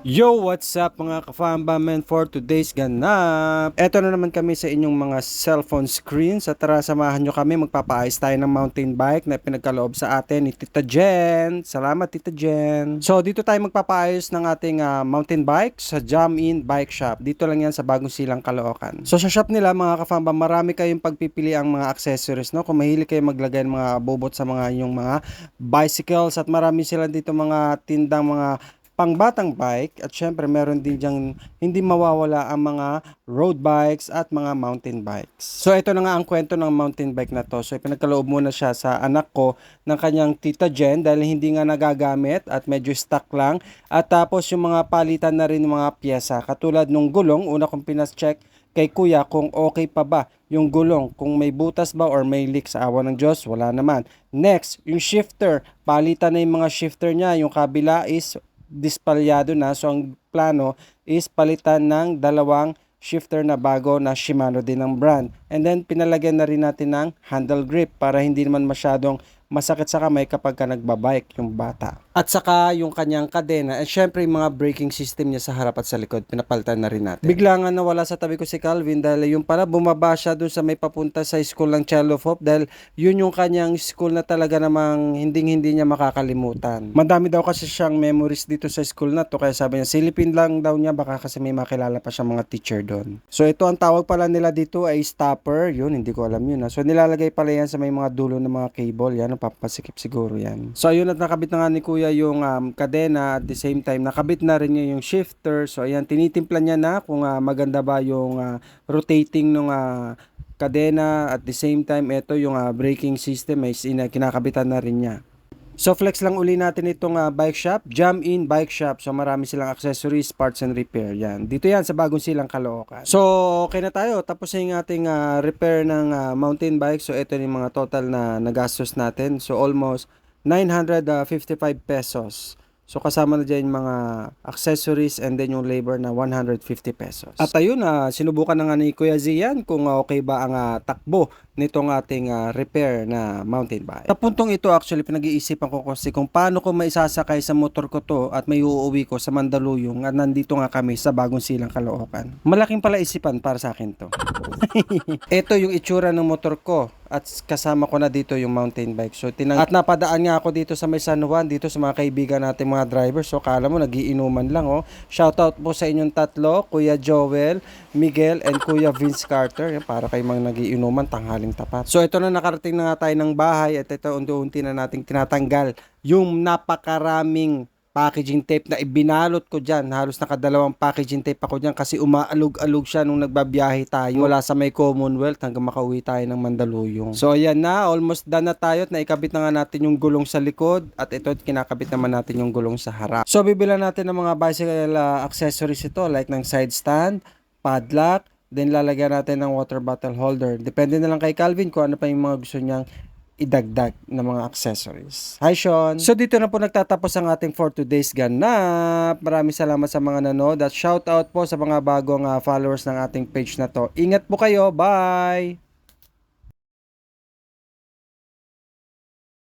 Yo, what's up mga ka-Fambamen for today's ganap? Eto na naman kami sa inyong mga cellphone screens at tara samahan nyo kami, magpapaayos tayo ng mountain bike na pinagkaloob sa atin ni Tita Jen. Salamat Tita Jen. So dito tayo magpapaayos ng ating mountain bike sa Jam In Bike Shop. Dito lang yan sa Bagong Silang, Caloocan. So sa shop nila mga ka-Famba, marami kayong pagpipili ang mga accessories, no? Kung mahilig kayo maglagay ng mga bobot sa mga inyong mga bicycles, at marami sila dito mga tindang mga pangbatang bike, at syempre meron din diyang hindi mawawala ang mga road bikes at mga mountain bikes. So ito na nga ang kwento ng mountain bike na to. So pinagkaloob muna siya sa anak ko ng kanyang Tita Jen dahil hindi nga nagagamit at medyo stuck lang, at tapos yung mga palitan na rin ng mga pyesa katulad nung gulong. Una kong pinas-check kay kuya kung okay pa ba yung gulong, kung may butas ba or may leak. Sa awa ng Diyos, wala naman. Next, yung shifter, palitan na yung mga shifter niya. Yung kabila is dispalyado na, so ang plano is palitan ng dalawang shifter na bago na Shimano din ng brand, and then pinalagyan na rin natin ng handle grip para hindi naman masyadong masakit sa kamay kapag ka nagbabike yung bata. At saka yung kanyang kadena, at syempre yung mga braking system niya sa harap at sa likod, pinapalitan na rin natin. Bigla nga nawala sa tabi ko si Calvin dahil yung pala bumaba siya dun sa may papunta sa school ng Child of Hope, dahil yun yung kanyang school na talaga namang hindi niya makakalimutan. Madami daw kasi siyang memories dito sa school na to, kaya sabi niya silipin lang daw niya, baka kasi may makilala pa siyang mga teacher doon. So ito ang tawag pala nila dito ay stopper, yun hindi ko alam yun. So nilalagay pala yan sa may mga dulo ng mga cable, yan papasikip siguro yan. So ayun, at nakabit na nga ni kuya yung kadena, at the same time nakabit na rin niya yung shifter. So ayan, tinitimpla niya na kung maganda ba yung rotating ng kadena, at the same time ito yung braking system ay kinakabitan na rin niya. So flex lang uli natin itong bike shop, Jam In Bike Shop. So marami silang accessories, parts and repair. Yan. Dito yan sa Bagong Silang, Caloocan. So okay na tayo. Tapos yung ating repair ng mountain bike. So ito yung mga total na nagastos natin. So almost 955 pesos. So kasama na dyan yung mga accessories and then yung labor na 150 pesos. At ayun, sinubukan na nga ni Kuya Zian kung okay ba ang takbo nitong ating repair na mountain bike. Sa puntong ito actually pinag-iisipan ko kasi kung paano ko maisasakay sa motor ko to at may uuwi ko sa Mandaluyong, at nandito nga kami sa Bagong Silang, Caloocan. Malaking pala isipan para sa akin to. Ito yung itsura ng motor ko, at kasama ko na dito yung mountain bike. So at napadaan nga ako dito sa may San Juan, dito sa mga kaibigan natin mga drivers. So kala mo nagiinuman lang, oh. Shoutout po sa inyong tatlo, Kuya Joel, Miguel, and Kuya Vince Carter. Yan, para kay mga nagiinuman, tanghaling tapat. So ito na, nakarating na nga tayo ng bahay, at ito unti-unti na nating tinatanggal yung napakaraming packaging tape na ibinalot ko dyan. Halos nakadalawang packaging tape ako dyan kasi umaalog-alog siya nung nagbabiyahe tayo mula sa may Commonwealth hanggang makauwi tayo ng Mandaluyong. So ayan na, almost done na tayo, at naikabit na nga natin yung gulong sa likod, at ito kinakabit naman natin yung gulong sa harap. So bibilan natin ng mga bicycle accessories ito, like ng side stand, padlock, then lalagyan natin ng water bottle holder. Depende na lang kay Calvin kung ano pa yung mga gusto niyang idagdag na mga accessories. Hi Sean! So dito na po nagtatapos ang ating for today's ganap. Maraming salamat sa mga nanood, at shout out po sa mga bagong followers ng ating page na to. Ingat po kayo. Bye!